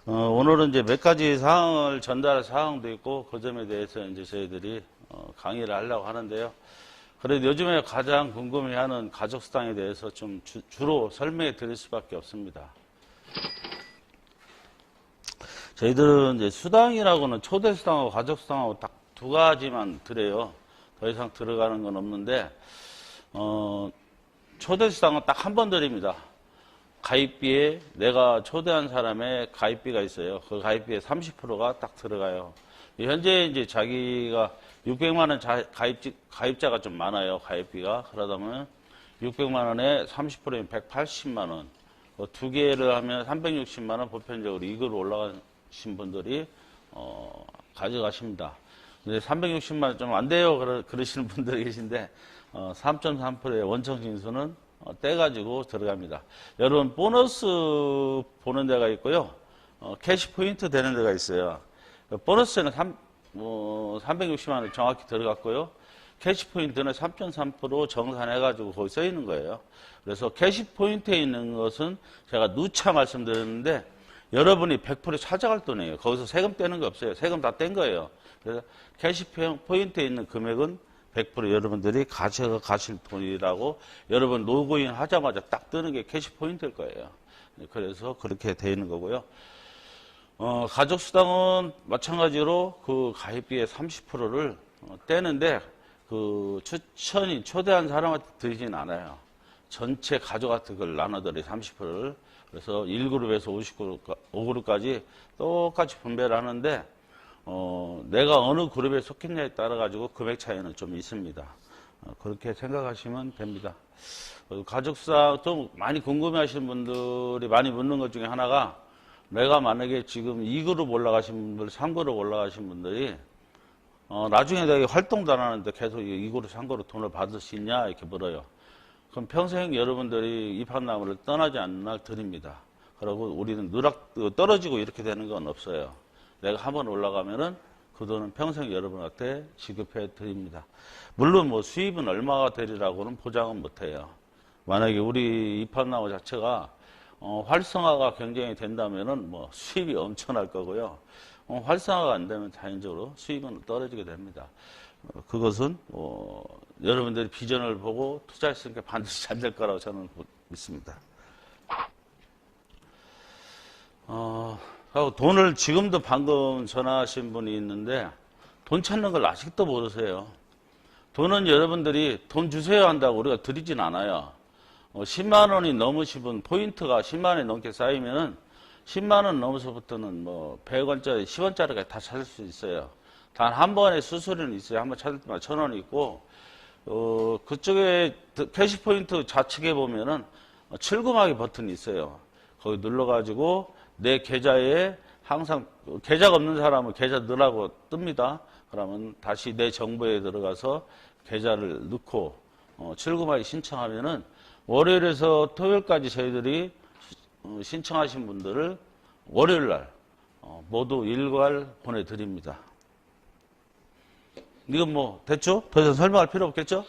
오늘은 이제 몇 가지 사항을 전달할 사항도 있고, 그 점에 대해서 이제 저희들이 강의를 하려고 하는데요. 그래도 요즘에 가장 궁금해하는 가족수당에 대해서 좀 주로 설명해 드릴 수밖에 없습니다. 저희들은 이제 수당이라고는 초대수당하고 가족수당하고 딱 두 가지만 드려요. 더 이상 들어가는 건 없는데, 초대수당은 딱 한 번 드립니다. 가입비에 내가 초대한 사람의 가입비가 있어요. 그 가입비의 30%가 딱 들어가요. 현재 이제 자기가 600만 원 가입자가 좀 많아요. 가입비가. 그러다 보면 600만 원에 30%면 180만 원. 두 개를 하면 360만 원 보편적으로 이거로 올라가신 분들이 가져가십니다. 근데 360만 원 좀 안 돼요. 그러시는 분들이 계신데 3.3%의 원청 징수는 떼가지고 들어갑니다. 여러분 보너스 보는 데가 있고요. 캐시 포인트 되는 데가 있어요. 보너스는 360만 원 정확히 들어갔고요. 캐시 포인트는 3.3% 정산해가지고 거기 써 있는 거예요. 그래서 캐시 포인트에 있는 것은 제가 누차 말씀드렸는데 여러분이 100% 찾아갈 돈이에요. 거기서 세금 떼는 거 없어요. 세금 다 뗀 거예요. 그래서 캐시 포인트에 있는 금액은 100% 여러분들이 가져가실 돈이라고 여러분 로그인 하자마자 딱 뜨는 게 캐시 포인트일 거예요. 그래서 그렇게 되어 있는 거고요. 가족수당은 마찬가지로 그 가입비의 30%를 떼는데 그 초대한 사람한테 드리진 않아요. 전체 가족한테 그걸 나눠드려요. 30%를. 그래서 1그룹에서 5그룹까지 똑같이 분배를 하는데 내가 어느 그룹에 속했냐에 따라 가지고 금액 차이는 좀 있습니다. 그렇게 생각하시면 됩니다. 가족수당 좀 많이 궁금해하시는 분들이 많이 묻는 것 중에 하나가 내가 만약에 지금 2그룹 올라가신 분들, 3그룹 올라가신 분들이 나중에 내가 활동도 안 하는데 계속 2그룹, 3그룹 돈을 받을 수 있냐 이렇게 물어요. 그럼 평생 여러분들이 입학나무를 떠나지 않는 날 드립니다. 그리고 우리는 떨어지고 이렇게 되는 건 없어요. 내가 한번 올라가면은 그 돈은 평생 여러분한테 지급해 드립니다. 물론 뭐 수입은 얼마가 되리라고는 보장은 못 해요. 만약에 우리 입학나무 자체가 활성화가 굉장히 된다면은 뭐 수입이 엄청날 거고요. 활성화가 안 되면 자연적으로 수입은 떨어지게 됩니다. 그것은 여러분들이 비전을 보고 투자했으니까 반드시 잘 될 거라고 저는 믿습니다. 돈을 지금도 방금 전화하신 분이 있는데 돈 찾는 걸 아직도 모르세요. 돈은 여러분들이 돈 주세요 한다고 우리가 드리진 않아요. 10만 원이 넘으시면 포인트가 10만 원이 넘게 쌓이면은 10만 원 넘어서부터는 뭐 100원짜리, 10원짜리가 다 찾을 수 있어요. 단 한 번의 수수료는 있어요. 한 번 찾을 때마다 1,000원이 있고, 그쪽에 캐시 포인트 좌측에 보면은 출금하기 버튼이 있어요. 거기 눌러가지고 내 계좌에 항상 계좌가 없는 사람은 계좌 넣으라고 뜹니다. 그러면 다시 내 정보에 들어가서 계좌를 넣고 출금하기 신청하면은 월요일에서 토요일까지 저희들이 신청하신 분들을 월요일날 모두 일괄 보내드립니다. 이건 뭐 됐죠? 더 이상 설명할 필요 없겠죠?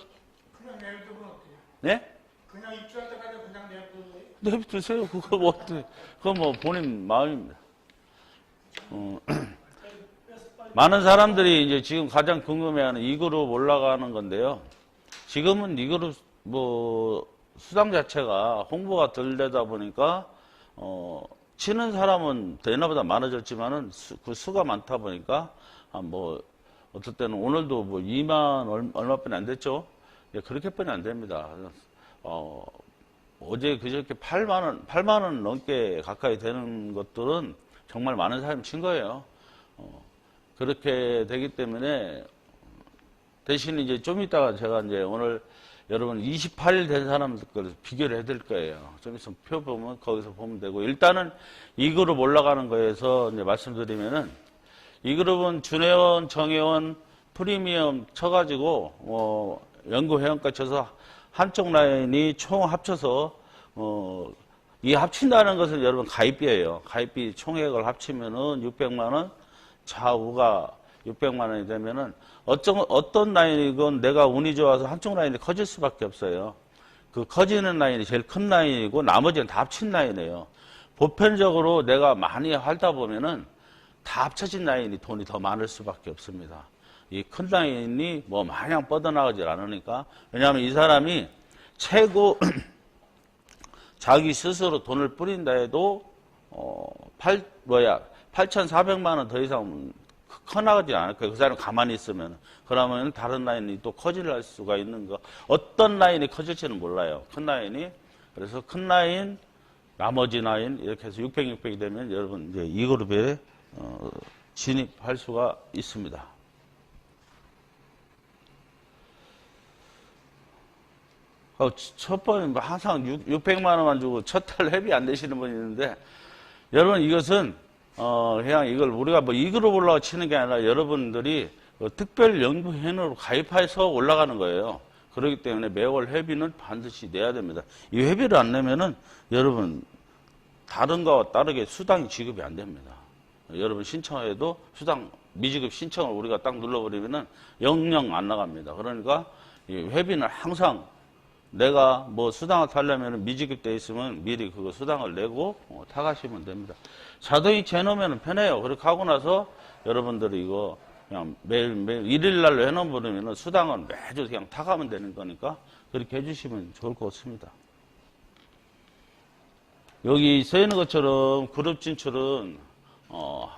그냥 내일두면 어때요? 네? 그냥 입주할 때까지 그냥 내일두는 거예요? 내비두세요. 그건 뭐 본인 마음입니다. 많은 사람들이 이제 지금 가장 궁금해하는 2그룹 올라가는 건데요. 지금은 2그룹 뭐 수당 자체가 홍보가 덜 되다 보니까 치는 사람은 옛날보다 많아졌지만은 그 수가 많다 보니까 뭐 어떨 때는 오늘도 뭐 2만 얼마뿐이 안 됐죠. 예, 그렇게뿐이 안 됩니다. 어제 그저께 8만 원 넘게 가까이 되는 것들은 정말 많은 사람이 친 거예요. 그렇게 되기 때문에 대신 이제 좀 이따가 제가 이제 오늘 여러분 28일 된 사람들 걸 비교를 해드릴 거예요. 좀 있으면 표 보면 거기서 보면 되고 일단은 2그룹 올라가는 거에서 이제 말씀드리면은 이 그룹은 준회원, 정회원, 프리미엄 쳐가지고 연구회원까지 쳐서 한쪽 라인이 총 합쳐서 이 합친다는 것은 여러분 가입비예요. 가입비 총액을 합치면은 600만 원, 좌우가 600만 원이 되면은 어떤 라인이건 내가 운이 좋아서 한쪽 라인이 커질 수밖에 없어요. 그 커지는 라인이 제일 큰 라인이고 나머지는 다 합친 라인이에요. 보편적으로 내가 많이 하다 보면은 다 합쳐진 라인이 돈이 더 많을 수밖에 없습니다. 이 큰 라인이 뭐 마냥 뻗어나가질 않으니까. 왜냐하면 이 사람이 최고 자기 스스로 돈을 뿌린다 해도 8,400만 원 더 이상 커나가지 않을 거예요. 그 사람 가만히 있으면. 그러면 다른 라인이 또 커질 수가 있는 거. 어떤 라인이 커질지는 몰라요. 큰 라인이. 그래서 큰 라인, 나머지 라인 이렇게 해서 600, 600이 되면 여러분 이제 이 그룹에 진입할 수가 있습니다. 첫 번에 항상 600만 원만 주고 첫 달 회비 안 되시는 분이 있는데, 여러분 이것은 그냥 이걸 우리가 뭐 이 그룹 올라가 치는 게 아니라 여러분들이 특별 연구회원으로 가입해서 올라가는 거예요. 그렇기 때문에 매월 회비는 반드시 내야 됩니다. 이 회비를 안 내면은 여러분 다른 거와 다르게 수당이 지급이 안 됩니다. 여러분 신청해도 수당 미지급 신청을 우리가 딱 눌러버리면은 영영 안 나갑니다. 그러니까 이 회비는 항상 내가 뭐 수당을 타려면 미지급돼 있으면 미리 그거 수당을 내고 타가시면 됩니다. 자동이체 해놓으면 편해요. 그렇게 하고 나서 여러분들이 이거 그냥 매일 일일 날로 해놓으면 수당은 매주 그냥 타가면 되는 거니까 그렇게 해주시면 좋을 것 같습니다. 여기 써 있는 것처럼 그룹 진출은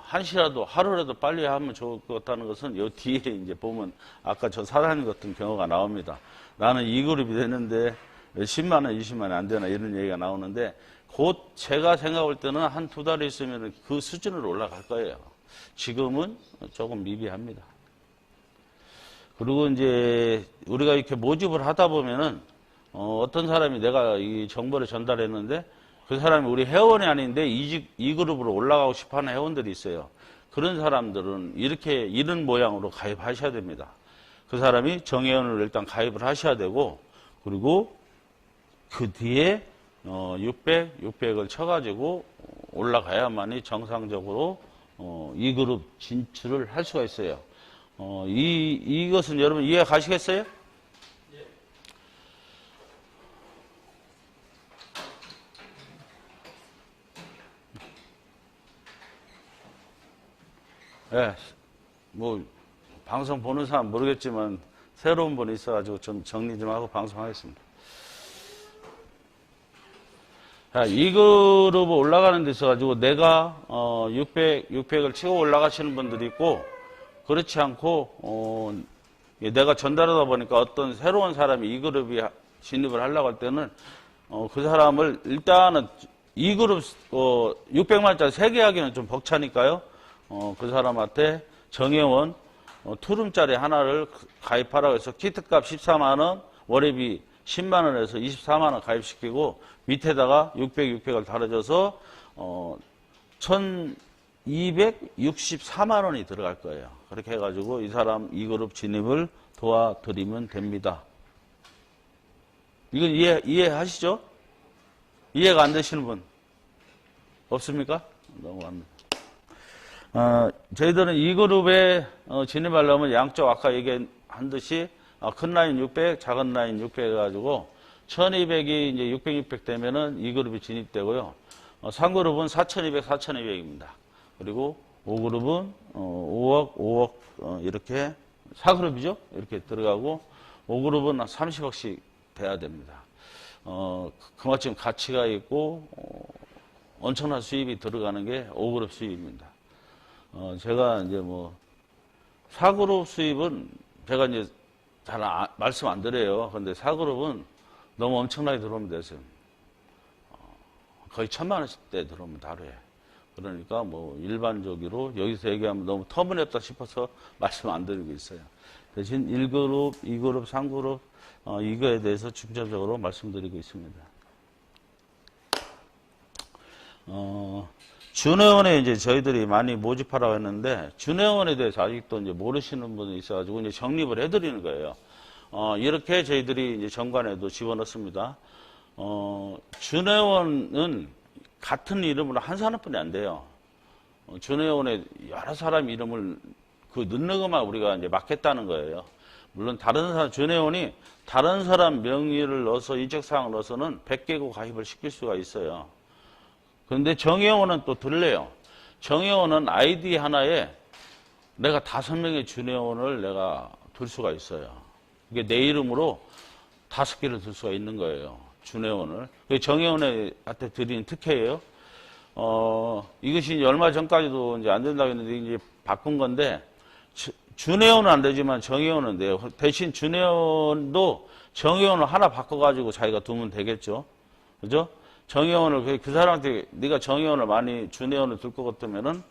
한시라도 하루라도 빨리 하면 좋을 것 같다는 것은 요 뒤에 이제 보면 아까 저 사장님 같은 경우가 나옵니다. 나는 이 그룹이 되는데 10만 원, 20만 원 안 되나 이런 얘기가 나오는데 곧 제가 생각할 때는 한 두 달 있으면 그 수준으로 올라갈 거예요. 지금은 조금 미비합니다. 그리고 이제 우리가 이렇게 모집을 하다 보면은 어떤 사람이 내가 이 정보를 전달했는데 그 사람이 우리 회원이 아닌데 이 그룹으로 올라가고 싶어 하는 회원들이 있어요. 그런 사람들은 이렇게 이런 모양으로 가입하셔야 됩니다. 그 사람이 정회원을 일단 가입을 하셔야 되고, 그리고 그 뒤에 600을 쳐가지고 올라가야만이 정상적으로 이 그룹 진출을 할 수가 있어요. 이것은 여러분 이해 가시겠어요? 예, 뭐, 방송 보는 사람 모르겠지만, 새로운 분이 있어가지고 좀 정리 좀 하고 방송하겠습니다. 자, 이 그룹 올라가는 데 있어가지고, 내가, 600을 치고 올라가시는 분들이 있고, 그렇지 않고, 내가 전달하다 보니까 어떤 새로운 사람이 이 그룹에 진입을 하려고 할 때는, 그 사람을 일단은 이 그룹, 600만원짜리 3개 하기는 좀 벅차니까요. 그 사람한테 정회원 투룸짜리 하나를 가입하라고 해서 키트값 14만원, 월회비 10만원에서 24만원 가입시키고 밑에다가 600을 달아줘서 1264만원이 들어갈 거예요. 그렇게 해가지고 이 사람 이 그룹 진입을 도와드리면 됩니다. 이건 이해하시죠? 이해가 안 되시는 분 없습니까? 넘어갑니다. 저희들은 이 그룹에 진입하려면 양쪽 아까 얘기한 듯이 큰 라인 600, 작은 라인 600 해가지고 1200이 이제 600 되면은 이 그룹이 진입되고요. 3그룹은 4200, 4200입니다. 그리고 5그룹은 5억 이렇게 4그룹이죠? 이렇게 들어가고 5그룹은 30억씩 돼야 됩니다. 그만큼 가치가 있고 엄청난 수입이 들어가는 게 5그룹 수입입니다. 제가 이제 뭐, 4그룹 수입은 제가 이제 잘 말씀 안 드려요. 근데 4그룹은 너무 엄청나게 들어오면 되세요. 거의 1000만원대 들어옵니다, 하루에. 그러니까 뭐, 일반적으로 여기서 얘기하면 너무 터무니없다 싶어서 말씀 안 드리고 있어요. 대신 1그룹, 2그룹, 3그룹, 이거에 대해서 중점적으로 말씀드리고 있습니다. 준회원에 이제 저희들이 많이 모집하라고 했는데, 준회원에 대해서 아직도 이제 모르시는 분이 있어가지고 이제 정립을 해드리는 거예요. 이렇게 저희들이 이제 정관에도 집어넣습니다. 준회원은 같은 이름으로 한 사람뿐이 안 돼요. 준회원에 여러 사람 이름을 넣는 것만 우리가 이제 막겠다는 거예요. 물론 다른 사람, 준회원이 다른 사람 명의를 넣어서 인적사항을 넣어서는 100개국 가입을 시킬 수가 있어요. 그런데 정회원은 또 들려요. 정회원은 아이디 하나에 내가 5명의 준회원을 내가 둘 수가 있어요. 이게 내 이름으로 5개를 둘 수가 있는 거예요. 준회원을. 그게 정회원한테 드리는 특혜예요. 이것이 얼마 전까지도 이제 안 된다고 했는데 이제 바꾼 건데, 준회원은 안 되지만 정회원은 돼요. 대신 준회원도 정회원을 하나 바꿔가지고 자기가 두면 되겠죠. 그죠? 정회원을, 그 사람한테 네가 정회원을 많이, 준회원을 둘 것 같으면은,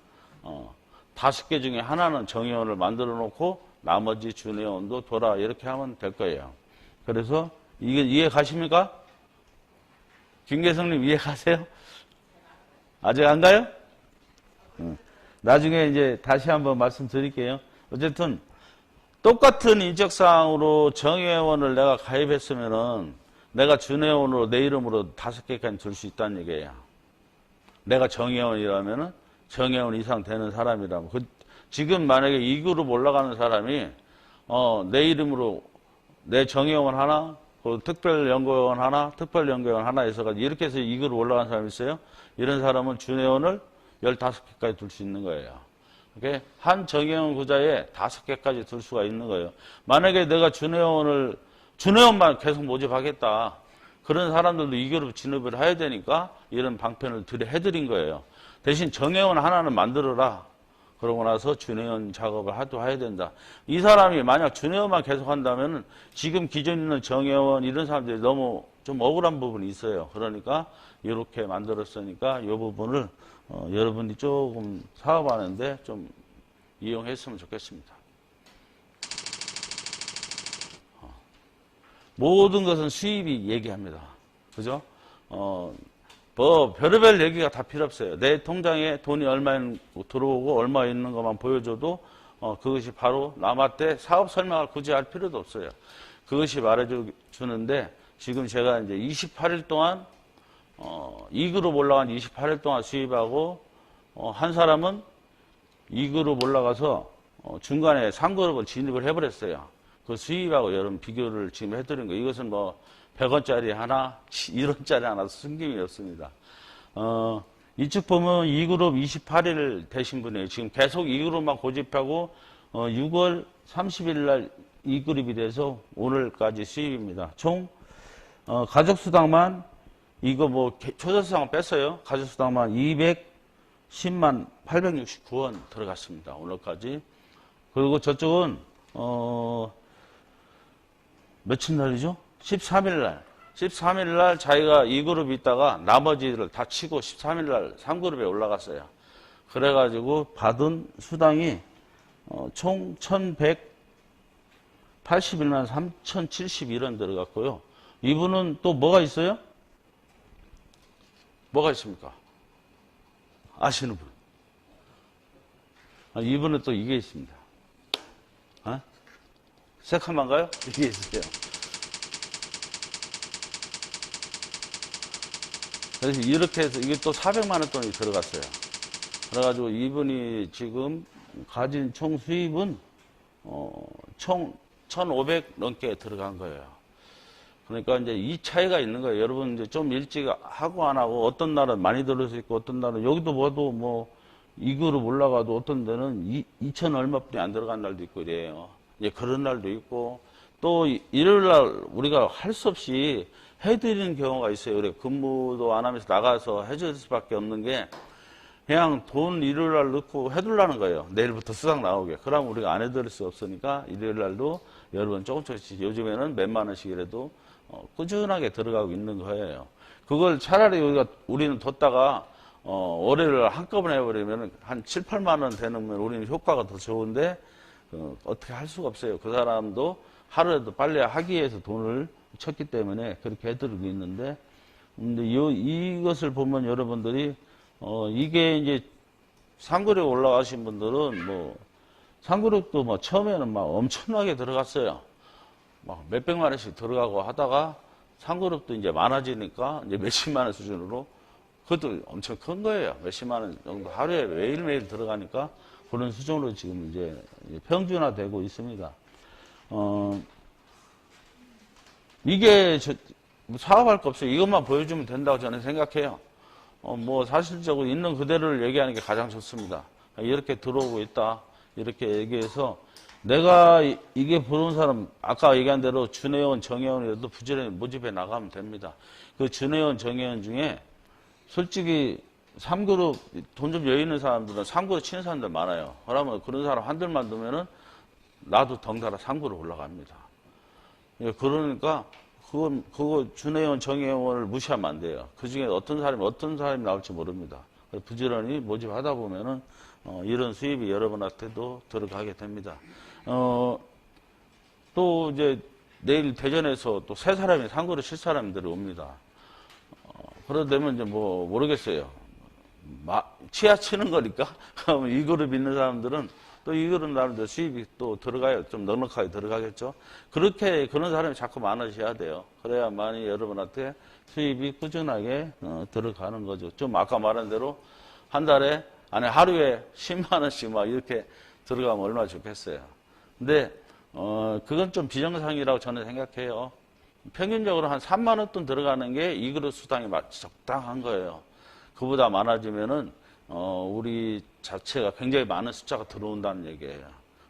5개 중에 하나는 정회원을 만들어 놓고 나머지 준회원도 둬라. 이렇게 하면 될 거예요. 그래서 이게 이해 가십니까? 김계성님 이해 가세요? 아직 안 가요? 나중에 이제 다시 한번 말씀드릴게요. 어쨌든 똑같은 인적사항으로 정회원을 내가 가입했으면은 내가 준회원으로 내 이름으로 5개까지 둘 수 있다는 얘기예요. 내가 정회원이라면은 정회원 이상 되는 사람이라면 지금 만약에 2그룹 올라가는 사람이 내 이름으로 내 정회원 하나, 특별연구원 하나, 특별연구원 하나 해서 이렇게 해서 2그룹 올라간 사람이 있어요. 이런 사람은 준회원을 15개까지 둘 수 있는 거예요. 이렇게 한 정회원 구자에 5개까지 둘 수가 있는 거예요. 만약에 내가 준회원만 계속 모집하겠다. 그런 사람들도 2그룹 진입을 해야 되니까 이런 방편을 해드린 거예요. 대신 정회원 하나는 만들어라. 그러고 나서 준회원 작업을 해야 된다. 이 사람이 만약 준회원만 계속 한다면 지금 기존 있는 정회원 이런 사람들이 너무 좀 억울한 부분이 있어요. 그러니까 이렇게 만들었으니까 이 부분을 여러분이 조금 사업하는데 좀 이용했으면 좋겠습니다. 모든 것은 수입이 얘기합니다. 그죠? 뭐 별의별 얘기가 다 필요 없어요. 내 통장에 돈이 얼마 들어오고 얼마 있는 것만 보여줘도 그것이 바로 남한테 사업 설명을 굳이 할 필요도 없어요. 그것이 말해주는데 지금 제가 이제 28일 동안 2그룹 올라간 28일 동안 수입하고 한 사람은 2그룹 올라가서 중간에 3그룹을 진입을 해버렸어요. 그 수입하고 여러분 비교를 지금 해드린 거예요. 이것은 뭐 100원짜리 하나, 1원짜리 하나 숨김이 없습니다. 이쪽 보면 2그룹 28일 되신 분이에요. 지금 계속 2그룹만 고집하고 6월 30일 날 2그룹이 돼서 오늘까지 수입입니다. 총 가족수당만 이거 뭐 초저수당 뺐어요. 가족수당만 210만 869원 들어갔습니다. 오늘까지. 그리고 저쪽은 며칠 날이죠? 13일 날. 13일 날 자기가 2그룹 있다가 나머지를 다 치고 13일 날 3그룹에 올라갔어요. 그래가지고 받은 수당이 총 1181만 3071원 들어갔고요. 이분은 또 뭐가 있어요? 뭐가 있습니까? 아시는 분? 이분은 또 이게 있습니다. 새카만가요? 이게 있어요. 그래서 이렇게 해서 이게 또 400만 원 돈이 들어갔어요. 그래가지고 이분이 지금 가진 총 수입은 총 1,500 넘게 들어간 거예요. 그러니까 이제 이 차이가 있는 거예요. 여러분 이제 좀 일찍 하고 안 하고 어떤 날은 많이 들을 수 있고 어떤 날은 여기도 뭐도 뭐 2그룹 올라가도 어떤 데는 2천 얼마뿐이 안 들어간 날도 있고 이래요. 이제 그런 날도 있고 또 일요일 날 우리가 할 수 없이 해드리는 경우가 있어요. 그래 근무도 안 하면서 나가서 해줄 수밖에 없는 게 그냥 돈 일요일 날 넣고 해둘라는 거예요. 내일부터 수당 나오게. 그럼 우리가 안 해드릴 수 없으니까 일요일 날도 여러분 조금씩 요즘에는 몇만 원씩이라도 꾸준하게 들어가고 있는 거예요. 그걸 차라리 우리는 뒀다가 월요일 한꺼번에 해버리면 한 7, 8만 원 되는 우리는 효과가 더 좋은데 어떻게 할 수가 없어요. 그 사람도 하루라도 빨리 하기 위해서 돈을 쳤기 때문에 그렇게 해드리고 있는데, 근데 이것을 보면 여러분들이 이게 이제 상그룹 올라가신 분들은 뭐 상그룹도 뭐 처음에는 막 엄청나게 들어갔어요. 막 몇백만 원씩 들어가고 하다가 상그룹도 이제 많아지니까 이제 몇십만 원 수준으로 그것도 엄청 큰 거예요. 몇십만 원 정도 하루에 매일매일 들어가니까 그런 수준으로 지금 이제 평준화되고 있습니다. 이게 사업할 거 없어요. 이것만 보여주면 된다고 저는 생각해요. 뭐 사실적으로 있는 그대로를 얘기하는 게 가장 좋습니다. 이렇게 들어오고 있다. 이렇게 얘기해서 내가 이게 부러운 사람, 아까 얘기한 대로 준회원, 정회원이라도 부지런히 모집해 나가면 됩니다. 그 준회원, 정회원 중에 솔직히 3그룹 돈 좀 여유 있는 사람들은 3그룹 치는 사람들 많아요. 그러면 그런 사람 한둘만 두면은 나도 덩달아 3그룹 올라갑니다. 그러니까 그거 준회원, 정회원을 무시하면 안 돼요. 그 중에 어떤 사람이 나올지 모릅니다. 부지런히 모집하다 보면은 이런 수입이 여러분한테도 들어가게 됩니다. 또 이제 내일 대전에서 또 세 사람이 3그룹 칠 사람들이 옵니다. 그러다 되면 이제 뭐 모르겠어요. 치아 치는 거니까. 그러면 이 그룹 있는 사람들은 또 이 그룹 나름대로 수입이 또 들어가요. 좀 넉넉하게 들어가겠죠. 그렇게 그런 사람이 자꾸 많으셔야 돼요. 그래야만이 여러분한테 수입이 꾸준하게 들어가는 거죠. 좀 아까 말한 대로 한 달에 아니 하루에 10만 원씩 막 이렇게 들어가면 얼마나 좋겠어요. 근데 그건 좀 비정상이라고 저는 생각해요. 평균적으로 한 3만 원 돈 들어가는 게 이 그룹 수당이 적당한 거예요. 그보다 많아지면은 우리 자체가 굉장히 많은 숫자가 들어온다는 얘기예요.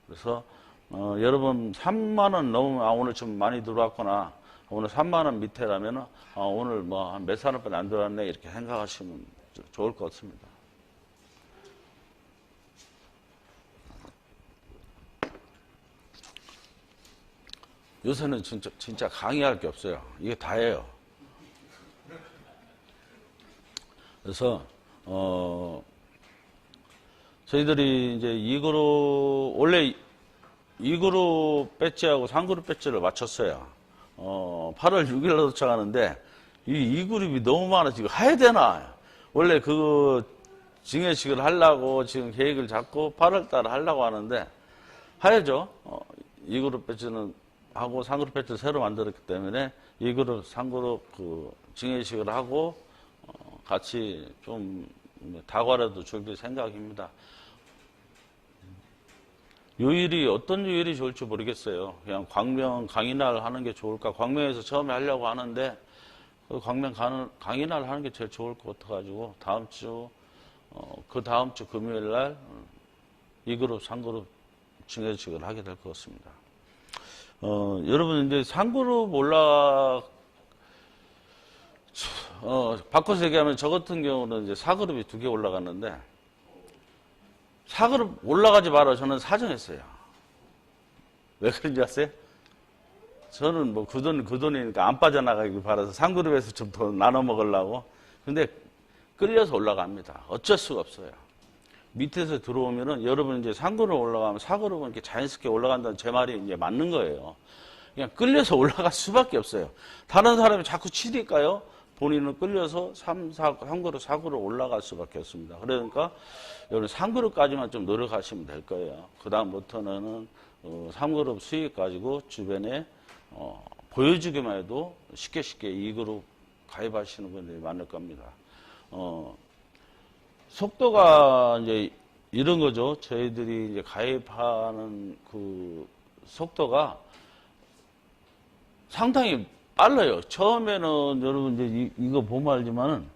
그래서 여러분 3만 원 넘으면 오늘 좀 많이 들어왔구나. 오늘 3만 원 밑에라면 오늘 뭐 한 몇 산 원밖에 안 들어왔네 이렇게 생각하시면 좋을 것 같습니다. 요새는 진짜 강의할 게 없어요. 이게 다예요. 그래서 저희들이 이제 2그룹 원래 2그룹 배지하고 3그룹 배지를 맞췄어요. 8월 6일에 도착하는데 이 2그룹이 너무 많아. 지금 해야 되나? 원래 그거 증여식을 하려고 지금 계획을 잡고 8월 달에 하려고 하는데 해야죠. 2그룹 배지는 하고 3그룹 배지를 새로 만들었기 때문에 2그룹, 3그룹 그 증여식을 하고 같이 좀 다과라도 즐길 생각입니다. 요일이 어떤 요일이 좋을지 모르겠어요. 그냥 광명 강의날 하는 게 좋을까? 광명에서 처음에 하려고 하는데 그 광명 강의날 하는 게 제일 좋을 것 같아가지고 다음 주 그 다음 주 금요일 날 2그룹, 3그룹 증여식을 하게 될 것 같습니다. 여러분 이제 3그룹 바꿔서 얘기하면 저 같은 경우는 이제 4그룹이 2개 올라갔는데 4그룹 올라가지 마라 저는 사정했어요. 왜 그런지 아세요? 저는 뭐 그 돈이니까 안 빠져나가길 바라서 3그룹에서 좀 더 나눠 먹으려고. 근데 끌려서 올라갑니다. 어쩔 수가 없어요. 밑에서 들어오면은 여러분 이제 3그룹 올라가면 4그룹은 이렇게 자연스럽게 올라간다는 제 말이 이제 맞는 거예요. 그냥 끌려서 올라갈 수밖에 없어요. 다른 사람이 자꾸 치니까요. 본인은 끌려서 3그룹, 4그룹 올라갈 수밖에 없습니다. 그러니까 여러분 3그룹까지만 좀 노력하시면 될 거예요. 그 다음부터는 3그룹 수익 가지고 주변에 보여주기만 해도 쉽게 2그룹 가입하시는 분들이 많을 겁니다. 속도가 이제 이런 거죠. 저희들이 이제 가입하는 그 속도가 상당히 빨라요. 처음에는 여러분 이제 이거 보면 알지만은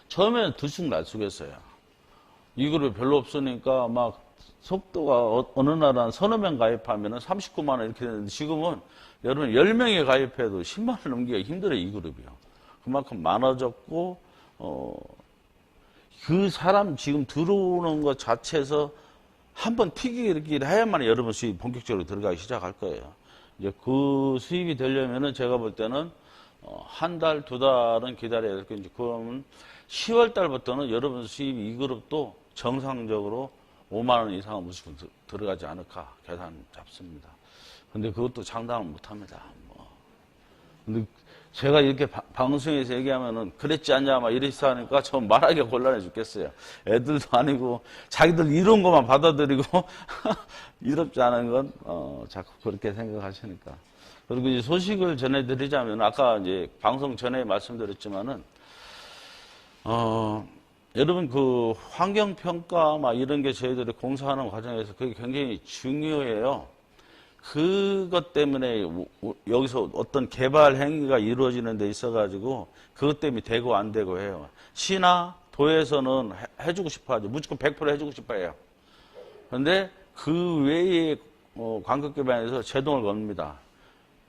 처음에는 들쑥날쑥했어요. 이 그룹이 별로 없으니까 막 속도가 어느 날은 한 서너 명 가입하면은 39만 원 이렇게 되는데 지금은 여러분 10명이 가입해도 10만 원 넘기가 힘들어요. 이 그룹이요. 그만큼 많아졌고 그 사람 지금 들어오는 것 자체에서 한번 튀기기를 해야만 여러분 수입 본격적으로 들어가기 시작할 거예요. 이제 그 수입이 되려면은 제가 볼 때는 한 달, 두 달은 기다려야 될 거예요. 그러면 10월 달부터는 여러분 수입 2그룹도 정상적으로 5만 원 이상은 무조건 들어가지 않을까 계산 잡습니다. 근데 그것도 장담을 못 합니다. 근데 제가 이렇게 방송에서 얘기하면은 그랬지 않냐 막 이래서 하니까 전 말하기가 곤란해 죽겠어요. 애들도 아니고 자기들 이런 것만 받아들이고 이롭지 않은 건 자꾸 그렇게 생각하시니까. 그리고 이제 소식을 전해드리자면 아까 이제 방송 전에 말씀드렸지만은 여러분 그 환경평가 막 이런 게 저희들이 공사하는 과정에서 그게 굉장히 중요해요. 그것 때문에 여기서 어떤 개발 행위가 이루어지는 데 있어가지고 그것 때문에 되고 안 되고 해요. 시나 도에서는 해주고 싶어 하죠. 무조건 100% 해주고 싶어 해요. 그런데 그 외에 관광개발에서 제동을 겁니다.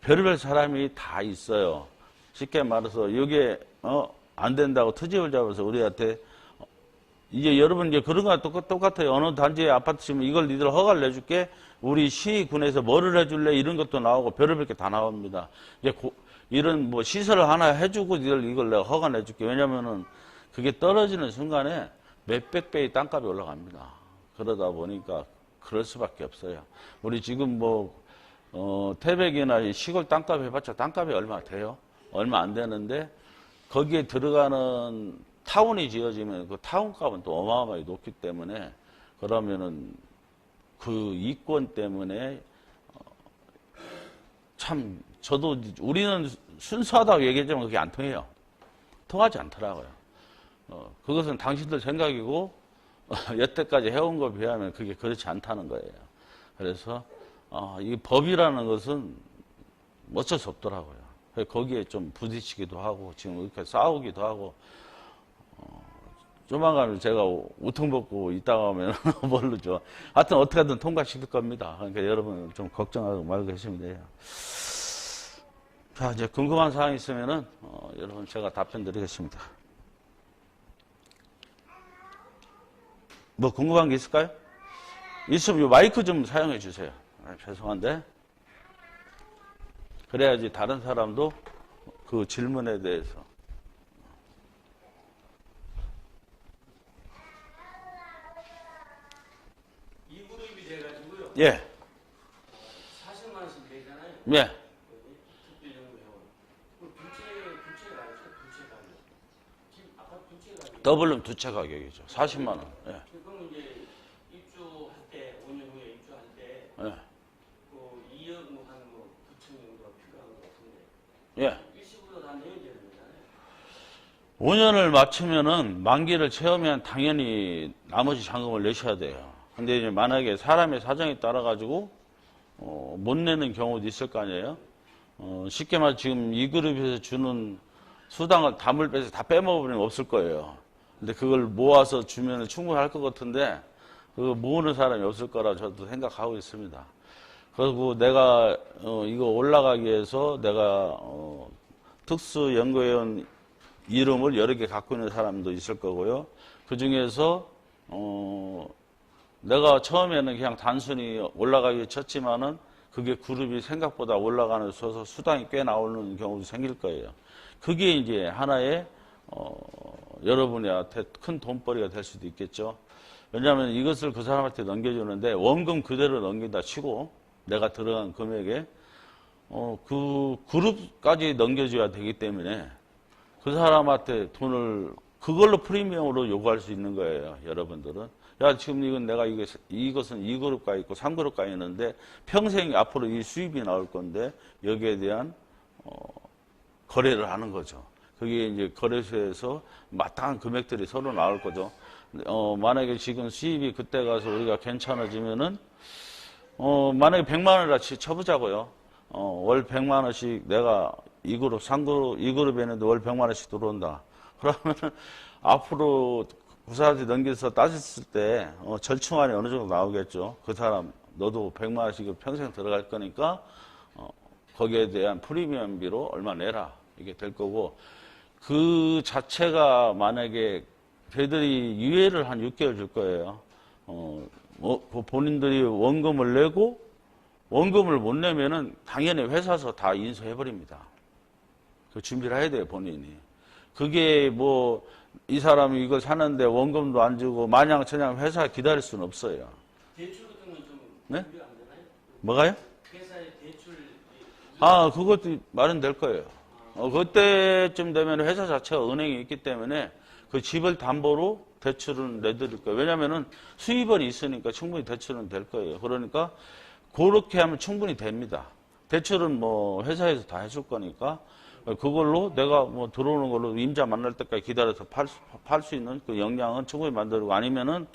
별의별 사람이 다 있어요. 쉽게 말해서 이게 안 된다고 트집을 잡아서 우리한테 이제 여러분 이제 그런 거랑 똑같아요. 어느 단지에 아파트 지으면 이걸 니들 허가를 내줄게. 우리 시군에서 뭐를 해줄래? 이런 것도 나오고 별의별 게 다 나옵니다. 이제 이런 뭐 시설을 하나 해주고 니들 이걸 내가 허가 내줄게. 왜냐면은 그게 떨어지는 순간에 몇백 배의 땅값이 올라갑니다. 그러다 보니까 그럴 수밖에 없어요. 우리 지금 태백이나 시골 땅값 해봤자 땅값이 얼마 돼요? 얼마 안 되는데 거기에 들어가는 타운이 지어지면 그 타운값은 또 어마어마하게 높기 때문에 그러면은 그 이권 때문에 참 저도 우리는 순수하다고 얘기하지만 그게 안 통해요. 통하지 않더라고요. 그것은 당신들 생각이고 여태까지 해온 것에 비하면 그게 그렇지 않다는 거예요. 그래서 이 법이라는 것은 어쩔 수 없더라고요. 거기에 좀 부딪히기도 하고 지금 이렇게 싸우기도 하고 조만간 제가 우통 벗고 있다가 하면 모르죠. 하여튼 어떻게든 통과시킬 겁니다. 그러니까 여러분 좀 걱정하고 말고 계시면 돼요. 자, 이제 궁금한 사항이 있으면은 여러분 제가 답변 드리겠습니다. 뭐 궁금한 게 있을까요? 있으면 이 마이크 좀 사용해 주세요. 죄송한데. 그래야지 다른 사람도 그 질문에 대해서. 이 그룹이 돼가지고요. 예. 40만 원씩 되잖아요. 예. 특별연구회원. 그 부채가 있죠. 부채 가격. 지금 아까 부채 가격. 더블룸 두 채 가격이죠. 40만 원. 예. 그럼 이제 입주할 때 5년 후에 입주할 때 예. 그 2억 한 9천 정도가 필요한 것 같은데. 예. 일시불로 다 내야 되는 거잖아요. 5년을 맞추면은 만기를 채우면 당연히 나머지 잔금을 내셔야 돼요. 근데 이제 만약에 사람의 사정에 따라 가지고 못 내는 경우도 있을 거 아니에요. 쉽게 말해 지금 이 그룹에서 주는 수당을 담을 빼서 다 빼먹어버리면 없을 거예요. 근데 그걸 모아서 주면 충분할 것 같은데 그거 모으는 사람이 없을 거라 저도 생각하고 있습니다. 그리고 내가 이거 올라가기 위해서 내가 특수연구위원 이름을 여러 개 갖고 있는 사람도 있을 거고요. 그 중에서 내가 처음에는 그냥 단순히 올라가기 위해 쳤지만은 그게 그룹이 생각보다 올라가는 서서 수당이 꽤 나오는 경우도 생길 거예요. 그게 이제 하나의 여러분한테 큰 돈벌이가 될 수도 있겠죠. 왜냐하면 이것을 그 사람한테 넘겨주는데 원금 그대로 넘긴다 치고 내가 들어간 금액에 그 그룹까지 넘겨줘야 되기 때문에 그 사람한테 돈을 그걸로 프리미엄으로 요구할 수 있는 거예요. 여러분들은. 야, 지금 이건 내가 이것은 2그룹 가 있고 3그룹 가 있는데 평생 앞으로 이 수입이 나올 건데 여기에 대한 거래를 하는 거죠. 그게 이제 거래소에서 마땅한 금액들이 서로 나올 거죠. 만약에 지금 수입이 그때 가서 우리가 괜찮아지면은 만약에 100만 원이라치 쳐보자고요. 월 100만 원씩 내가 2그룹, 3그룹, 2그룹에 있는데 월 100만 원씩 들어온다. 그러면은 앞으로 그 사람한테 넘겨서 따졌을 때 절충안이 어느 정도 나오겠죠. 그 사람 너도 100만 원씩 평생 들어갈 거니까 거기에 대한 프리미엄비로 얼마 내라. 이게 될 거고 그 자체가 만약에 걔들이 유예를 한 6개월 줄 거예요. 본인들이 원금을 내고 원금을 못 내면은 당연히 회사에서 다 인수해버립니다. 그 준비를 해야 돼요, 본인이. 그게 뭐, 이 사람이 이걸 사는데 원금도 안 주고 마냥처냥 회사 기다릴 수는 없어요. 대출 같은 건 좀 네? 준비가 안 되나요? 뭐가요? 회사에 대출 그것도 마련될 거예요. 그때쯤 되면 회사 자체가 은행이 있기 때문에 그 집을 담보로 대출은 내드릴 거예요. 왜냐면은 수입원이 있으니까 충분히 대출은 될 거예요. 그러니까 그렇게 하면 충분히 됩니다. 대출은 뭐 회사에서 다 해줄 거니까 그걸로 내가 뭐 들어오는 걸로 임자 만날 때까지 기다려서 팔 수 있는 그 역량은 충분히 만들고 아니면은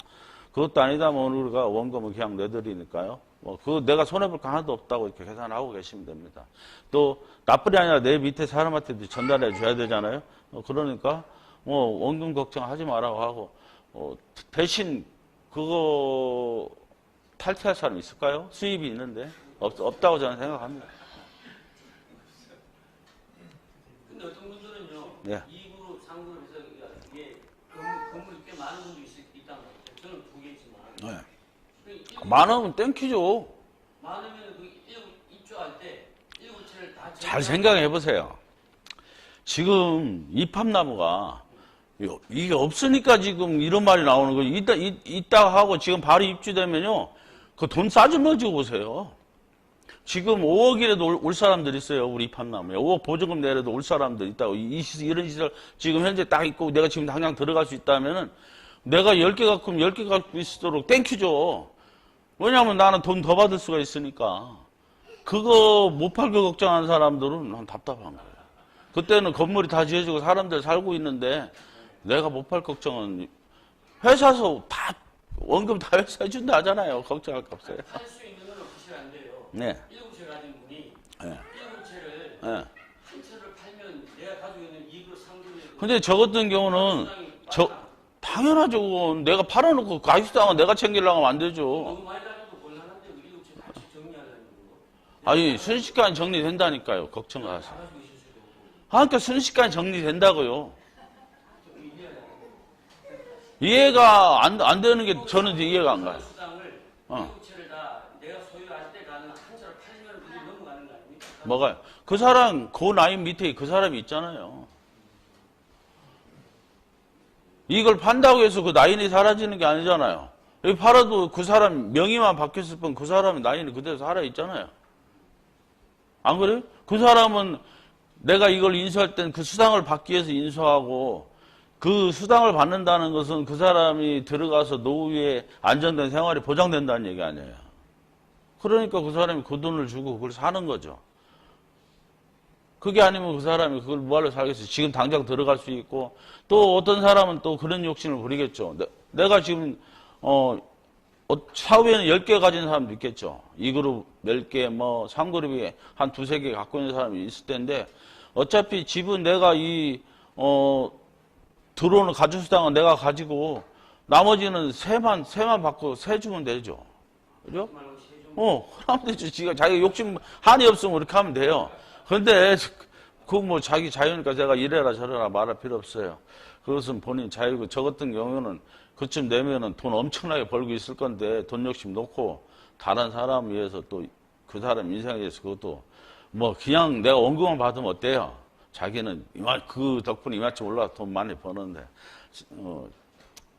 그것도 아니다 뭐 우리가 원금을 그냥 내드리니까요. 뭐, 그거 내가 손해볼 거 하나도 없다고 이렇게 계산하고 계시면 됩니다. 또, 나뿐이 아니라 내 밑에 사람한테도 전달해 줘야 되잖아요. 그러니까, 뭐, 원금 걱정하지 말라고 하고, 대신, 그거, 탈퇴할 사람 있을까요? 수입이 있는데. 없다고 저는 생각합니다. 근데 어떤 분들은요, 네. 2그룹, 3그룹에서 이게 건물이 꽤 많은 분도 있단 말이에요. 저는 두 개지만. 네. 많으면 땡큐죠. 많으면 그 입주할 때 1구채를 다 잘 생각해 보세요. 지금 입합나무가 이게 없으니까 지금 이런 말이 나오는 거예요. 이따 하고 지금 바로 입주되면요. 그 돈 싸질러지고 보세요. 지금 5억이라도 올 사람들 있어요. 우리 입합나무에. 5억 보조금 내려도 올 사람들 있다고. 이런 시설 지금 현재 딱 있고 내가 지금 당장 들어갈 수 있다면은 내가 10개 갖고 10개 갖고 있도록 땡큐죠. 왜냐하면 나는 돈 더 받을 수가 있으니까. 그거 못 팔고 걱정하는 사람들은 난 답답한 거예요. 그때는 건물이 다 지어지고 사람들 살고 있는데 내가 못 팔 걱정은 회사에서 다 원금 다 회사 해준다 하잖아요. 걱정할 거 없어요. 살 수 있는 건 없이 안 돼요. 네. 1구채 가진 분이 네. 1구채를 네. 한 채를 팔면 내가 가지고 있는 2그룹, 3그룹 근데 저 같은 경우는 당연하죠. 그건. 내가 팔아놓고 가입수당은 내가 챙기려고 하면 안 되죠. 너무 많이 가지고 곤란한데 1구채 같이 정리하려는 거. 아니 순식간에 정리된다니까요. 걱정 마세요. 다 가지고 있을 수도 없고. 그러니까 순식간에 정리된다고요. 이해가 안 되는 게 저는 이해가 안 가요. 수당을 어. 1구채를 다 내가 소유할 때 나는 한 채를 팔면 그게 넘어가는 거 아닙니까? 뭐가요? 그 사람 그 라인 밑에 그 사람이 있잖아요. 이걸 판다고 해서 그 라인이 사라지는 게 아니잖아요. 여기 팔아도 그 사람 명의만 바뀌었을 뿐 그 사람의 라인이 그대로 살아있잖아요. 안 그래요? 그 사람은 내가 이걸 인수할 땐 그 수당을 받기 위해서 인수하고 그 수당을 받는다는 것은 그 사람이 들어가서 노후에 안정된 생활이 보장된다는 얘기 아니에요. 그러니까 그 사람이 그 돈을 주고 그걸 사는 거죠. 그게 아니면 그 사람이 그걸 뭐하러 살겠어요. 지금 당장 들어갈 수 있고 또 어떤 사람은 또 그런 욕심을 부리겠죠. 내가 지금 사후에는 10개 가진 사람도 있겠죠. 2그룹 10개, 뭐 3그룹이 한 2-3개 갖고 있는 사람이 있을 텐데 어차피 집은 내가 들어오는 가족수당은 내가 가지고 나머지는 세만 받고 세 주면 되죠. 그죠? 하면 되죠. 자기가 욕심 한이 없으면 그렇게 하면 돼요. 그런데 그 뭐 자기 자유니까 제가 이래라 저래라 말할 필요 없어요. 그것은 본인 자유고 저 같은 경우는 그쯤 되면은 돈 엄청나게 벌고 있을 건데 돈 욕심 놓고 다른 사람 위해서 또 그 사람 인생에 대해서 그것도 뭐 그냥 내가 원금만 받으면 어때요? 자기는 그 덕분에 이만큼 올라서 돈 많이 버는데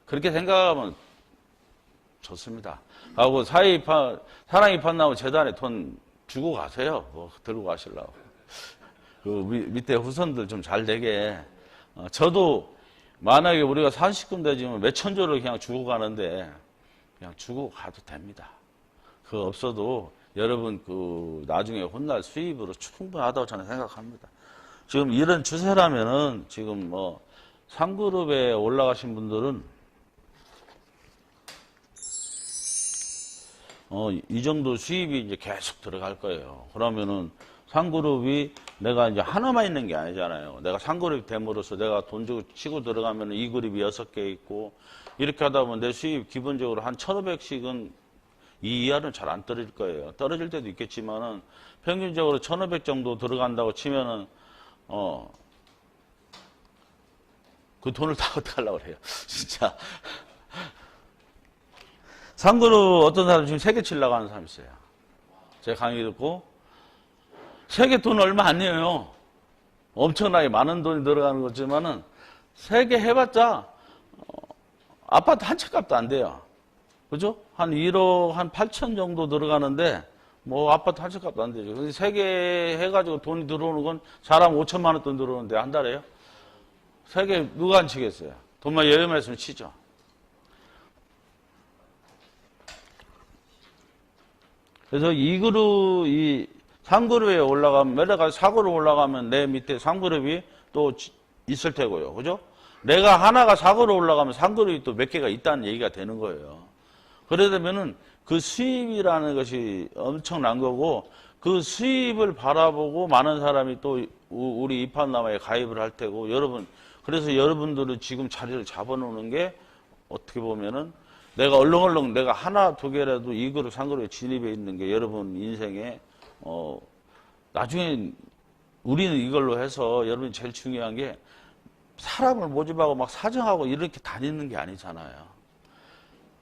그렇게 생각하면 좋습니다. 하고 사랑입한나무 재단에 돈 주고 가세요. 들고 가시려고. 그 밑에 후손들 좀 잘 되게. 저도 만약에 우리가 40군데 지금 몇천 조를 그냥 주고 가는데 그냥 주고 가도 됩니다. 그 없어도 여러분 그 나중에 혼날 수입으로 충분하다고 저는 생각합니다. 지금 이런 추세라면은 지금 뭐 3그룹에 올라가신 분들은 이 정도 수입이 이제 계속 들어갈 거예요. 그러면은 3그룹이 내가 이제 하나만 있는 게 아니잖아요. 내가 3그룹이 됨으로써 내가 돈 주고 치고 들어가면 2그룹이 6개 있고 이렇게 하다 보면 내 수입 기본적으로 한 1,500씩은 이 이하는 잘 안 떨어질 거예요. 떨어질 때도 있겠지만은 평균적으로 1,500 정도 들어간다고 치면은 그 돈을 다 어떡하려고 그래요. 진짜. 3그룹 어떤 사람 지금 3개 치려고 하는 사람 있어요. 제가 강의 듣고 3개 돈 얼마 안 내요. 엄청나게 많은 돈이 들어가는 거지만은 3개 해봤자 아파트 한 채 값도 안 돼요. 그죠? 한 1억 한 8천 정도 들어가는데 뭐 아파트 한 채 값도 안 되죠. 근데 3개 해가지고 돈이 들어오는 건 사람 5천만 원 돈 들어오는데 한 달에요? 3개 누가 안 치겠어요? 돈만 여유만 있으면 치죠. 그래서 2그룹, 3그룹에 올라가면, 매래가 4그룹 올라가면 내 밑에 3그룹이 또 있을 테고요. 그죠? 내가 하나가 4그룹 올라가면 3그룹이 또 몇 개가 있다는 얘기가 되는 거예요. 그러려면은 그 수입이라는 것이 엄청난 거고, 그 수입을 바라보고 많은 사람이 또 우리 입학남에 가입을 할 테고, 여러분, 그래서 여러분들은 지금 자리를 잡아놓는 게 어떻게 보면은 내가 얼렁얼렁 내가 하나 두 개라도 이 그룹 상 그룹에 진입해 있는 게 여러분 인생에 나중에 우리는 이걸로 해서 여러분이 제일 중요한 게 사람을 모집하고 막 사정하고 이렇게 다니는 게 아니잖아요.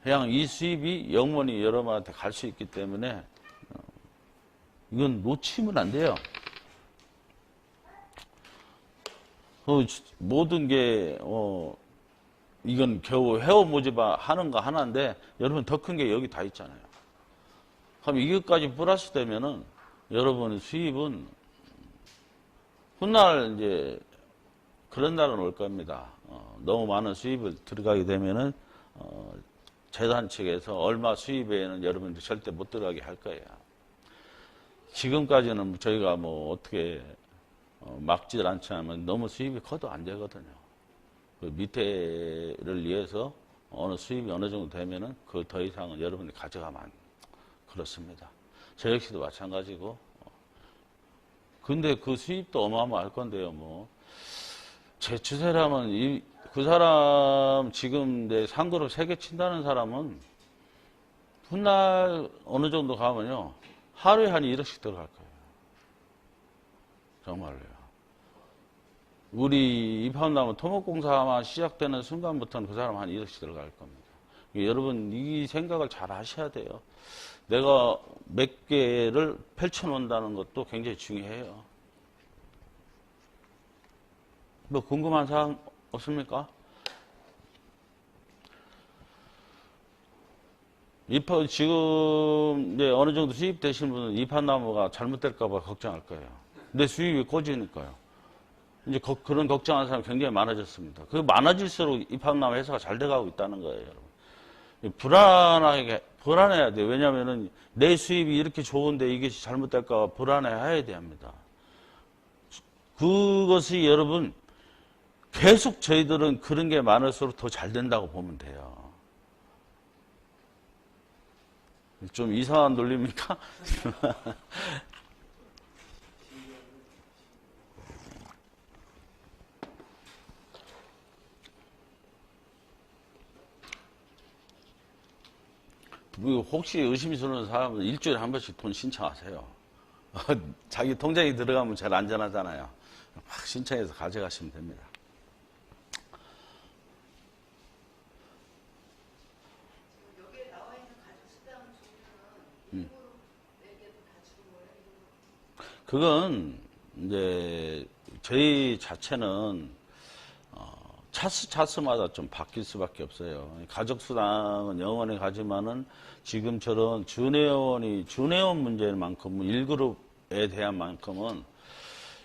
그냥 이 수입이 영원히 여러분한테 갈 수 있기 때문에 이건 놓치면 안 돼요. 모든 게 이건 겨우 회원 모집하는 거 하나인데 여러분 더 큰 게 여기 다 있잖아요. 그럼 이것까지 플러스 되면은 여러분의 수입은 훗날 이제 그런 날은 올 겁니다. 너무 많은 수입을 들어가게 되면은 재단 측에서 얼마 수입에는 여러분들 절대 못 들어가게 할 거예요. 지금까지는 저희가 뭐 어떻게 막지를 않지만 너무 수입이 커도 안 되거든요. 그 밑에를 위해서 어느 수입이 어느 정도 되면은 그 더 이상은 여러분이 가져가면 안 그렇습니다. 저 역시도 마찬가지고. 근데 그 수입도 어마어마할 건데요, 뭐. 제 추세라면 그 사람 지금 내 상그룹 3개 친다는 사람은 훗날 어느 정도 가면요. 하루에 한 1억씩 들어갈 거예요. 정말로요. 우리 입학나면 토목공사만 시작되는 순간부터는 그 사람 한 1억씩 들어갈 겁니다. 여러분 이 생각을 잘 하셔야 돼요. 내가 몇 개를 펼쳐놓는다는 것도 굉장히 중요해요. 뭐 궁금한 사항 없습니까? 지금 이제 어느 정도 수입되신 분은 입학나무가 잘못될까봐 걱정할 거예요. 내 수입이 꺼지니까요. 이제 그런 걱정하는 사람이 굉장히 많아졌습니다. 그 많아질수록 입학나무 회사가 잘 돼가고 있다는 거예요, 여러분. 불안해야 돼요. 왜냐면은 내 수입이 이렇게 좋은데 이것이 잘못될까 불안해야 됩니다. 그것이 여러분 계속 저희들은 그런 게 많을수록 더 잘 된다고 보면 돼요. 좀 이상한 논리입니까? 혹시 의심스러운 사람은 일주일에 한 번씩 돈 신청하세요. 자기 통장에 들어가면 제일 안전하잖아요. 막 신청해서 가져가시면 됩니다. 여기에 나와 있는 가족수당 종류는 일부러 매개도 다 주는 거예요? 그건 이제 저희 자체는 차스마다 좀 바뀔 수밖에 없어요. 가족수당은 영원히 가지만은 지금처럼 준회원 문제만큼 1그룹에 대한 만큼은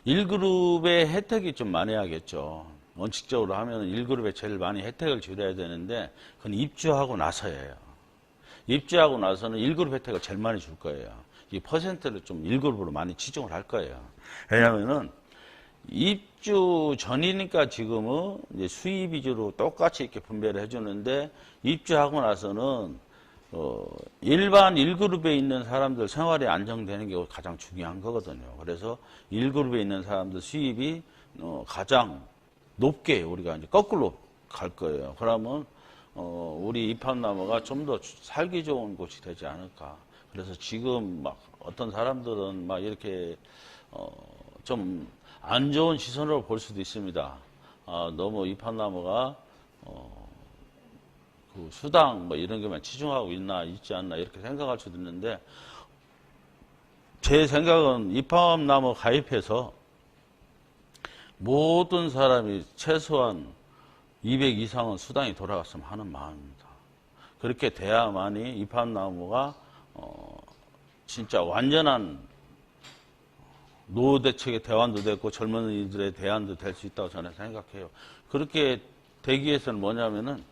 1그룹의 혜택이 좀 많이 하겠죠. 원칙적으로 하면 1그룹에 제일 많이 혜택을 줄여야 되는데 그건 입주하고 나서예요. 입주하고 나서는 1그룹 혜택을 제일 많이 줄 거예요. 이 퍼센트를 좀 1그룹으로 많이 치중을 할 거예요. 왜냐면은 입주 전이니까 지금은 이제 수입 위주로 똑같이 이렇게 분배를 해주는데 입주하고 나서는 일반 1그룹에 있는 사람들 생활이 안정되는 게 가장 중요한 거거든요. 그래서 1그룹에 있는 사람들 수입이 가장 높게 우리가 이제 거꾸로 갈 거예요. 그러면 우리 입학나무가 좀 더 살기 좋은 곳이 되지 않을까. 그래서 지금 막 어떤 사람들은 막 이렇게 좀 안 좋은 시선으로 볼 수도 있습니다. 너무 입학나무가 그 수당 뭐 이런 것만 치중하고 있지 않나 이렇게 생각할 수도 있는데 제 생각은 입학나무 가입해서 모든 사람이 최소한 200 이상은 수당이 돌아갔으면 하는 마음입니다. 그렇게 돼야만이 입학나무가 진짜 완전한 노후 대책의 대안도 됐고 젊은이들의 대안도 될 수 있다고 저는 생각해요. 그렇게 되기 위해서는 뭐냐면은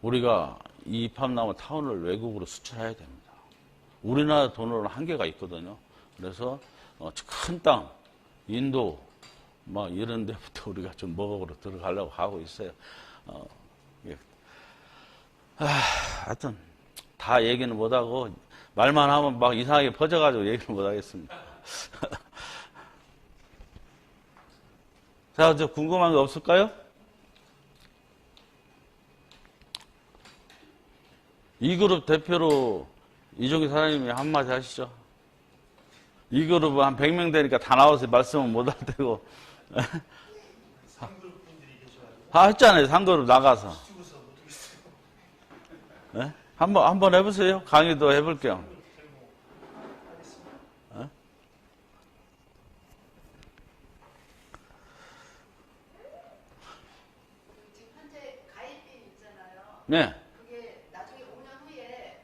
우리가 이 입학나무 타운을 외국으로 수출해야 됩니다. 우리나라 돈으로는 한계가 있거든요. 그래서 큰 땅, 인도 막 이런 데부터 우리가 좀 먹으러 들어가려고 하고 있어요. 하여튼 다 얘기는 못하고 말만 하면 막 이상하게 퍼져가지고 얘기를 못하겠습니다. 자, 저 궁금한 거 없을까요? 이 그룹 대표로 이종기 사장님이 한마디 하시죠. 이 그룹은 한 100명 되니까 다 나와서 말씀은 못 할 테고. 했잖아요. 상그룹 나가서. 네? 한번 해보세요. 강의도 해볼게요. 네? 지금 현재 가입비 있잖아요. 네. 그게 나중에 5년 후에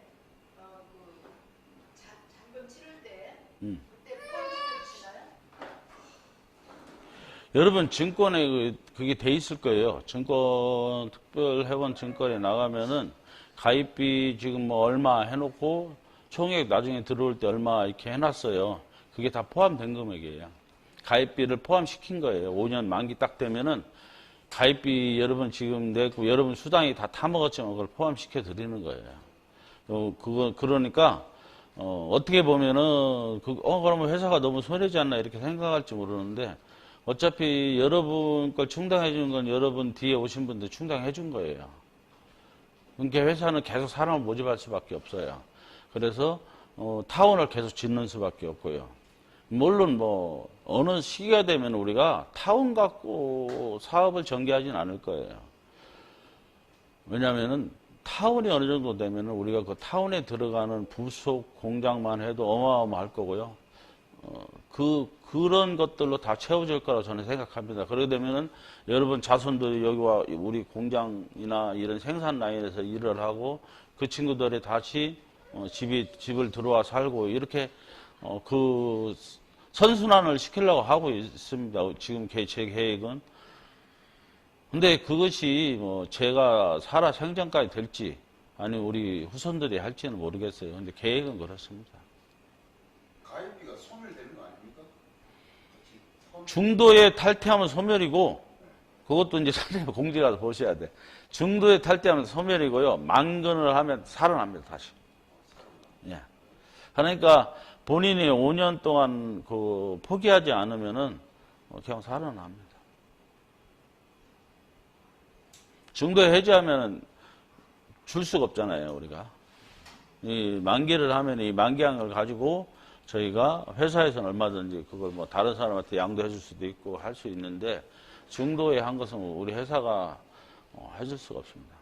잔금 치를 때 그때 포함해 주시나요? 여러분 증권에 그게 돼 있을 거예요. 증권 특별회원 증권에 나가면은 가입비 지금 뭐 얼마 해놓고 총액 나중에 들어올 때 얼마 이렇게 해놨어요. 그게 다 포함된 금액이에요. 가입비를 포함시킨 거예요. 5년 만기 딱 되면은 가입비 여러분 지금 내고 여러분 수당이 다 타먹었지만 그걸 포함시켜 드리는 거예요. 그러니까 어떻게 보면은 그러면 회사가 너무 손해지 않나 이렇게 생각할지 모르는데 어차피 여러분 걸 충당해 주는 건 여러분 뒤에 오신 분들 충당해 준 거예요. 그러니까 회사는 계속 사람을 모집할 수밖에 없어요. 그래서 타운을 계속 짓는 수밖에 없고요. 물론 뭐 어느 시기가 되면 우리가 타운 갖고 사업을 전개하진 않을 거예요. 왜냐하면은 타운이 어느 정도 되면은 우리가 그 타운에 들어가는 부속 공장만 해도 어마어마할 거고요. 그런 것들로 다 채워질 거라고 저는 생각합니다. 그러게 되면은 여러분 자손들이 여기와 우리 공장이나 이런 생산 라인에서 일을 하고 그 친구들이 다시 집을 들어와 살고 이렇게 그 선순환을 시키려고 하고 있습니다. 지금 제 계획은. 근데 그것이 뭐 제가 살아 생전까지 될지 아니면 우리 후손들이 할지는 모르겠어요. 근데 계획은 그렇습니다. 가입비가 소멸되는 거 아닙니까? 중도에 탈퇴하면 소멸이고 그것도 이제 선생님 공지라도 보셔야 돼. 중도에 탈퇴하면 소멸이고요. 만근을 하면 살아납니다. 다시. 예. 그러니까 본인이 5년 동안 포기하지 않으면은 그냥 살아납니다. 중도에 해지하면은 줄 수가 없잖아요, 우리가. 이 만기를 하면 이 만기한을 가지고 저희가 회사에서는 얼마든지 그걸 뭐 다른 사람한테 양도해 줄 수도 있고 할 수 있는데 중도에 한 것은 우리 회사가 해줄 수가 없습니다.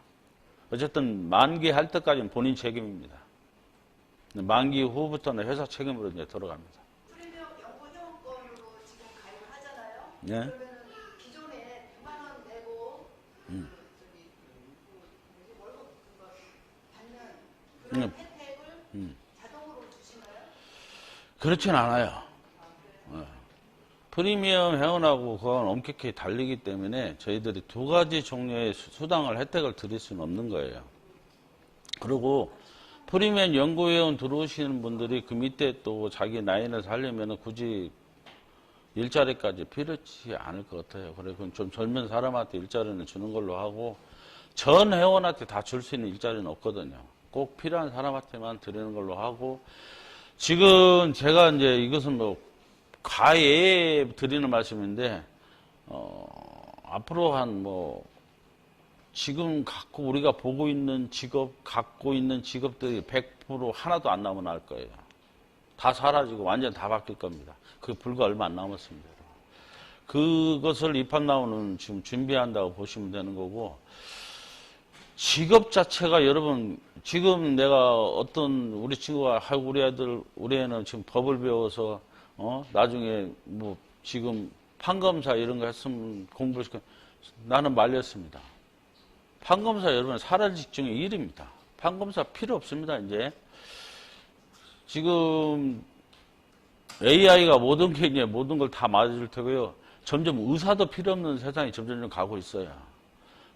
어쨌든 만기할 때까지는 본인 책임입니다. 만기 후부터는 회사 책임으로 이제 들어갑니다. 프리미엄 연구 회원권으로 지금 가입을 하잖아요. 네. 그러면 기존에 100만 원 내고 월급 그거 받는 그런 혜택을 자동으로 주시나요? 그렇진 않아요. 프리미엄 회원하고 그건 엄격히 달리기 때문에 저희들이 두 가지 종류의 수당을 혜택을 드릴 수는 없는 거예요. 그리고 프리미엄 연구회원 들어오시는 분들이 그 밑에 또 자기 라인을 살려면 굳이 일자리까지 필요치 않을 것 같아요. 그래서 좀 젊은 사람한테 일자리는 주는 걸로 하고 전 회원한테 다 줄 수 있는 일자리는 없거든요. 꼭 필요한 사람한테만 드리는 걸로 하고 지금 제가 이제 이것은 뭐 가에 드리는 말씀인데 앞으로 지금 우리가 보고 있는 갖고 있는 직업들이 100% 하나도 안 남아 날 거예요. 다 사라지고 완전 다 바뀔 겁니다. 그게 불과 얼마 안 남았습니다. 그것을 입학 나오는 지금 준비한다고 보시면 되는 거고 직업 자체가 여러분 지금 내가 어떤 우리 친구가 우리 애는 지금 법을 배워서 나중에 뭐 지금 판검사 이런 거 했으면 공부를 시켜 나는 말렸습니다. 판검사 여러분 사라질 직종의 일입니다. 판검사 필요 없습니다. 이제 지금 AI가 모든 걸 다 맞아줄 테고요. 점점 의사도 필요 없는 세상이 점점 가고 있어요.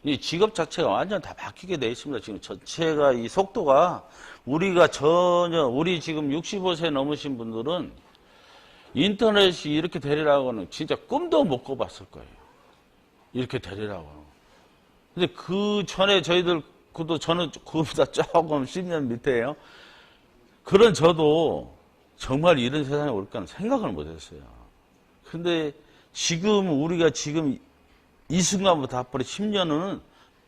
이 직업 자체가 완전 다 바뀌게 돼 있습니다. 지금 전체가 이 속도가 우리 지금 65세 넘으신 분들은 인터넷이 이렇게 되리라고는 진짜 꿈도 못 꿔봤을 거예요. 이렇게 되리라고. 근데 그 전에 저희들 그도 저는 그보다 조금 10년 밑에요. 그런 저도 정말 이런 세상에 올 거는 생각을 못 했어요. 근데 지금 우리가 지금 이 순간부터 앞으로 10년은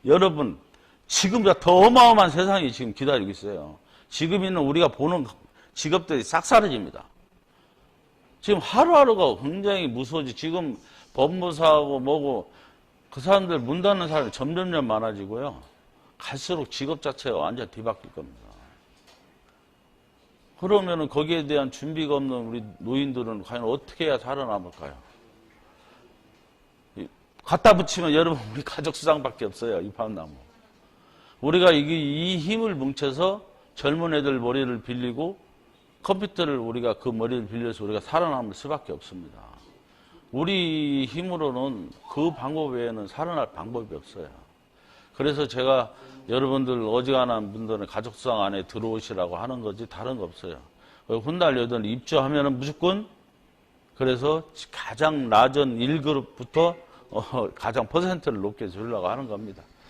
여러분 지금보다 더 어마어마한 세상이 지금 기다리고 있어요. 지금 있는 우리가 보는 직업들이 싹 사라집니다. 지금 하루하루가 굉장히 무서워지. 지금 법무사하고 뭐고 그 사람들 문 닫는 사람이 점점점 많아지고요. 갈수록 직업 자체가 완전 뒤바뀔 겁니다. 그러면은 거기에 대한 준비가 없는 우리 노인들은 과연 어떻게 해야 살아남을까요? 갖다 붙이면 여러분 우리 가족 수당밖에 없어요. 이 밤나무. 우리가 이 힘을 뭉쳐서 젊은 애들 머리를 빌리고 컴퓨터를 우리가 그 머리를 빌려서 우리가 살아남을 수밖에 없습니다. 우리 힘으로는 그 방법 외에는 살아날 방법이 없어요. 그래서 제가 여러분들 어지간한 분들은 가족수당 안에 들어오시라고 하는 거지 다른 거 없어요. 훗날 입주하면은 무조건 그래서 가장 낮은 1그룹부터 가장 퍼센트를 높게 주려고 하는 겁니다.